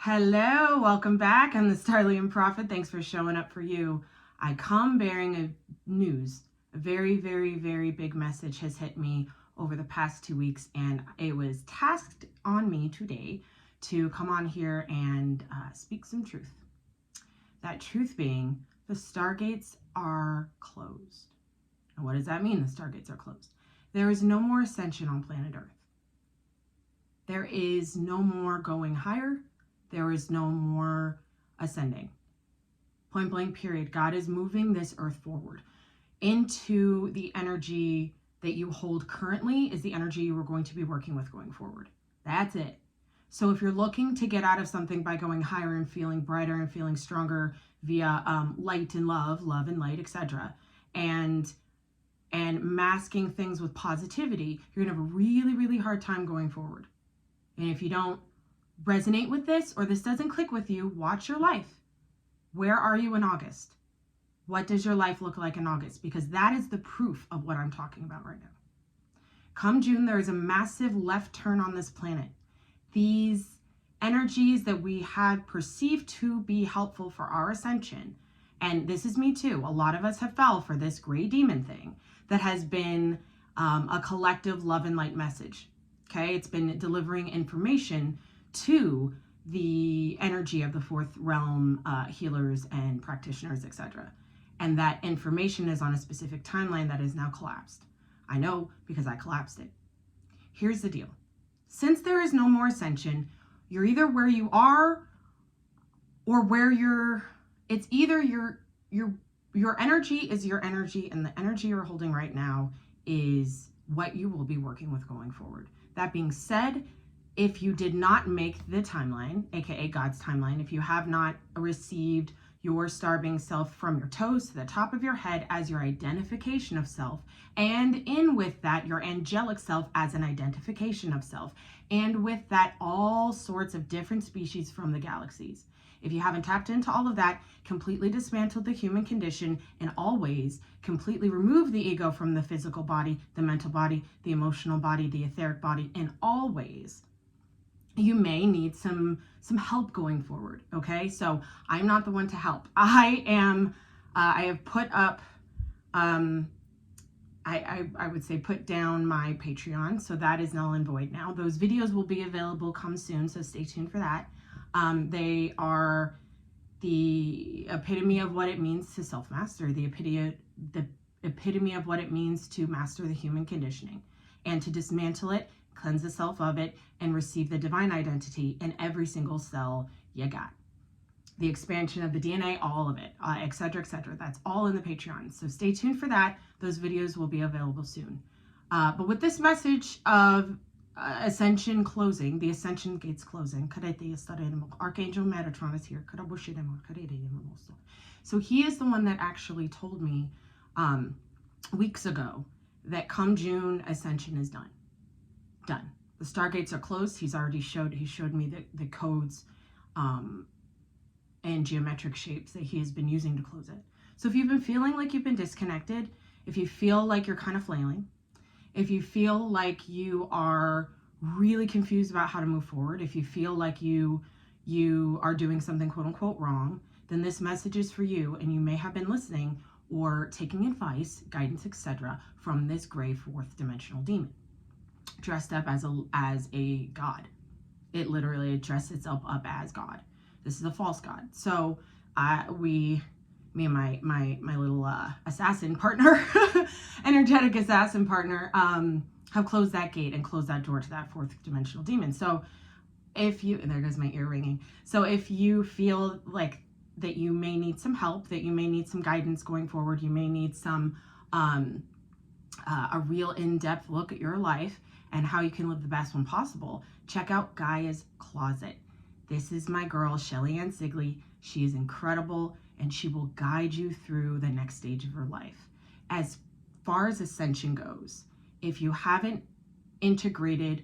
Hello, welcome back. I'm the Starlian Prophet. Thanks for showing up for you. I come bearing news. A very, very, very big message has hit me over the past 2 weeks, and it was tasked on me today to come on here and speak some truth. That truth being, the Stargates are closed. And what does that mean, the Stargates are closed? There is no more ascension on planet Earth. There is no more going higher. There is no more ascending. Point blank, period. God is moving this earth forward into the energy that you hold currently is the energy you are going to be working with going forward. That's it. So if you're looking to get out of something by going higher and feeling brighter and feeling stronger via light and love and light, etc., and masking things with positivity, you're gonna have a really, really hard time going forward. And if you don't resonate with this, or this doesn't click with you, watch your life. Where are you in August? What does your life look like in August? Because that is the proof of what I'm talking about right now. Come June, there is a massive left turn on this planet. These energies that we had perceived to be helpful for our ascension, and this is me too, a lot of us have fell for this gray demon thing that has been a collective love and light message. Okay, it's been delivering information to the energy of the fourth realm healers and practitioners, etc. And that information is on a specific timeline that is now collapsed. I know because I collapsed it. Here's the deal. Since there is no more ascension, you're either where you are or where it's either your energy is your energy, and the energy you're holding right now is what you will be working with going forward. That being said, if you did not make the timeline, aka God's timeline, if you have not received your star-being self from your toes to the top of your head as your identification of self, and in with that, your angelic self as an identification of self, and with that, all sorts of different species from the galaxies. If you haven't tapped into all of that, completely dismantled the human condition in all ways, completely removed the ego from the physical body, the mental body, the emotional body, the etheric body, in all ways, you may need some help going forward. Okay, so I'm not the one to help. I have put up I would say put down my Patreon, so that is null and void now. Those videos will be available come soon, so stay tuned for that. They are the epitome of what it means to self-master, the epitome of what it means to master the human conditioning, and to dismantle it, cleanse the self of it, and receive the divine identity in every single cell you got. The expansion of the DNA, all of it, etc., etc. That's all in the Patreon. So stay tuned for that. Those videos will be available soon. But with this message of ascension closing, the ascension gates closing, Archangel Metatron is here. So he is the one that actually told me weeks ago that come June, ascension is done. Done. The stargates are closed. He showed me the codes and geometric shapes that he has been using to close it. So if you've been feeling like you've been disconnected, if you feel like you're kind of flailing, if you feel like you are really confused about how to move forward, if you feel like you are doing something quote unquote wrong, then this message is for you, and you may have been listening or taking advice, guidance, etc. from this gray fourth dimensional demon dressed up as a god. It literally dressed itself up as God. This is a false god. So me and my little assassin partner, energetic assassin partner, have closed that gate and closed that door to that fourth dimensional demon. So if you, and there goes my ear ringing. So if you feel like that you may need some help, that you may need some guidance going forward, you may need some a real in-depth look at your life and how you can live the best one possible, check out Gaia's Closet. This is my girl, Shelly Ann Szigli. She is incredible, and she will guide you through the next stage of your life. As far as ascension goes, if you haven't integrated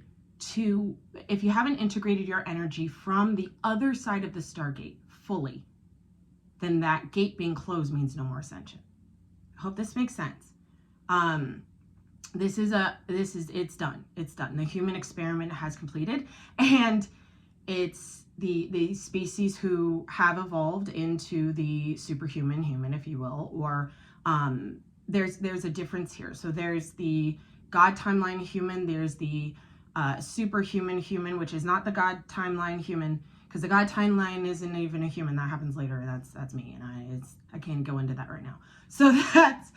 your energy from the other side of the Stargate fully, then that gate being closed means no more ascension. I hope this makes sense. It's done. The human experiment has completed, and the species who have evolved into the superhuman human, if you will, or there's a difference here. So there's the God timeline human, there's the superhuman human, which is not the God timeline human, because the God timeline isn't even a human. That happens later. That's me, and I can't go into that right now. So that's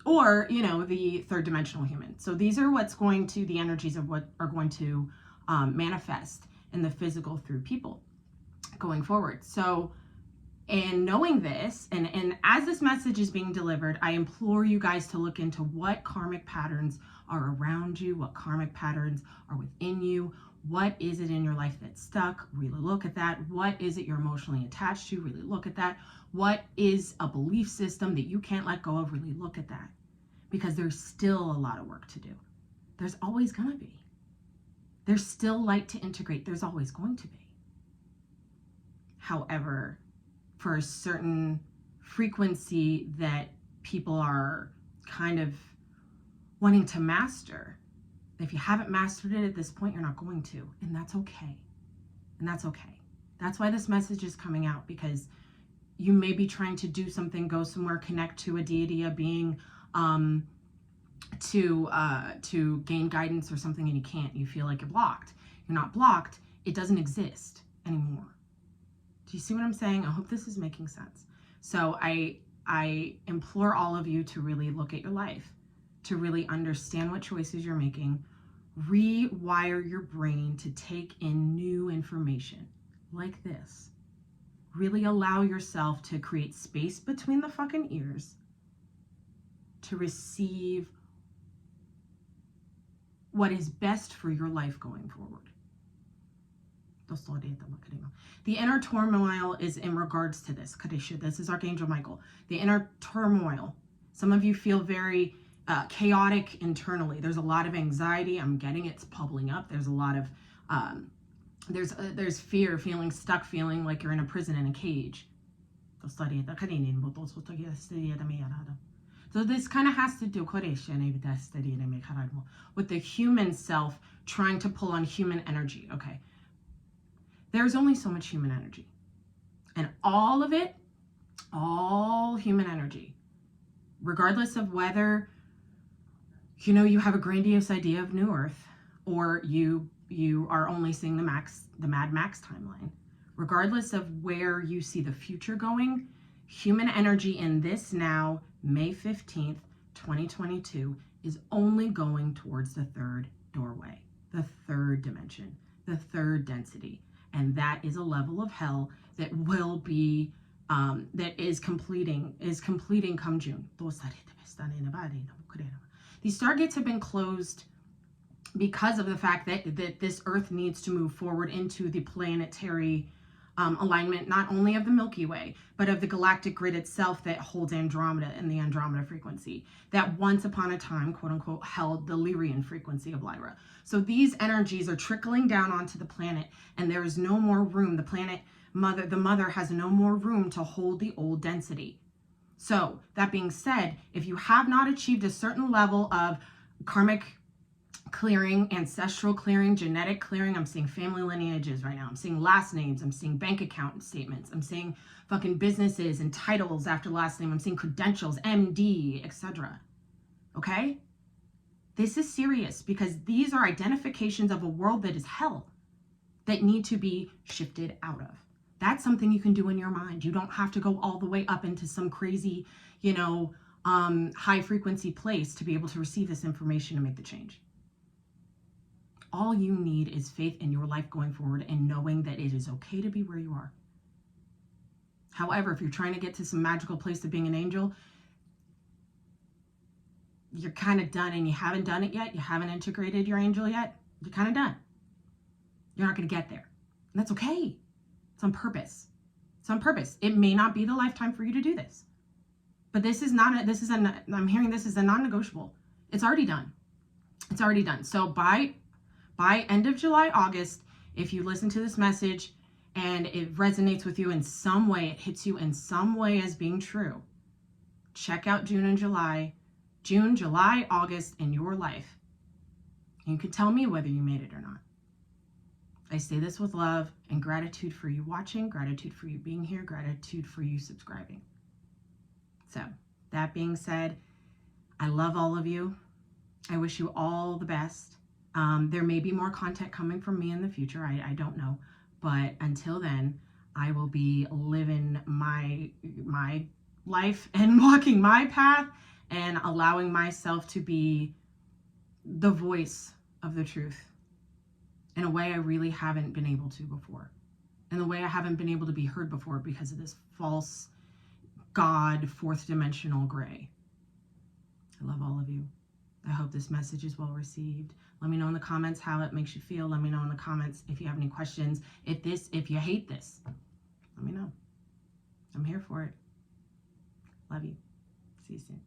or the third dimensional human. So these are the energies of what are going to manifest in the physical through people going forward. So, and knowing this, and as this message is being delivered, I implore you guys to look into what karmic patterns are around you, what karmic patterns are within you. What is it in your life that's stuck? Really look at that. What is it you're emotionally attached to? Really look at that. What is a belief system that you can't let go of? Really look at that. Because there's still a lot of work to do. There's always going to be. There's still light to integrate. There's always going to be. However, for a certain frequency that people are kind of wanting to master, if you haven't mastered it at this point, you're not going to, and that's okay. And that's okay. That's why this message is coming out, because you may be trying to do something, go somewhere, connect to a deity, a being, to gain guidance or something, and you can't. You feel like you're blocked. You're not blocked. It doesn't exist anymore. Do you see what I'm saying? I hope this is making sense. So I implore all of you to really look at your life, to really understand what choices you're making, rewire your brain to take in new information like this. Really allow yourself to create space between the fucking ears to receive what is best for your life going forward. The inner turmoil is in regards to this. This is Archangel Michael. The inner turmoil. Some of you feel very chaotic internally. There's a lot of anxiety. I'm getting it's bubbling up. There's a lot of there's fear, feeling stuck, feeling like you're in a prison in a cage. So this kind of has to do with the human self trying to pull on human energy. Okay. There's only so much human energy. And all of it, all human energy, regardless of whether, you have a grandiose idea of New Earth, or you are only seeing the Mad Max timeline. Regardless of where you see the future going, human energy in this now, May 15th, 2022, is only going towards the third doorway, the third dimension, the third density. And that is a level of hell that will be, that is completing come June. These stargates have been closed because of the fact that this Earth needs to move forward into the planetary alignment, not only of the Milky Way, but of the galactic grid itself that holds Andromeda and the Andromeda frequency, that once upon a time, quote unquote, held the Lyrian frequency of Lyra. So these energies are trickling down onto the planet, and there is no more room. The mother has no more room to hold the old density. So that being said, if you have not achieved a certain level of karmic clearing, ancestral clearing, genetic clearing, I'm seeing family lineages right now. I'm seeing last names. I'm seeing bank account statements. I'm seeing fucking businesses and titles after last name. I'm seeing credentials, MD, etc. Okay? This is serious, because these are identifications of a world that is hell that need to be shifted out of. That's something you can do in your mind. You don't have to go all the way up into some crazy, high frequency place to be able to receive this information and make the change. All you need is faith in your life going forward and knowing that it is okay to be where you are. However, if you're trying to get to some magical place of being an angel, you're kind of done, and you haven't done it yet. You haven't integrated your angel yet. You're kind of done. You're not going to get there. And that's okay. It's on purpose. It's on purpose. It may not be the lifetime for you to do this. But I'm hearing this is a non-negotiable. It's already done. It's already done. So by end of July, August, if you listen to this message and it resonates with you in some way, it hits you in some way as being true, check out June, July, August in your life. And you can tell me whether you made it or not. I say this with love and gratitude for you watching, gratitude for you being here, gratitude for you subscribing. So that being said, I love all of you. I wish you all the best. There may be more content coming from me in the future. I don't know. But until then, I will be living my life and walking my path and allowing myself to be the voice of the truth in a way I really haven't been able to before. In a way I haven't been able to be heard before because of this false God, fourth dimensional gray. I love all of you. I hope this message is well received. Let me know in the comments how it makes you feel. Let me know in the comments if you have any questions. If you hate this, let me know. I'm here for it. Love you. See you soon.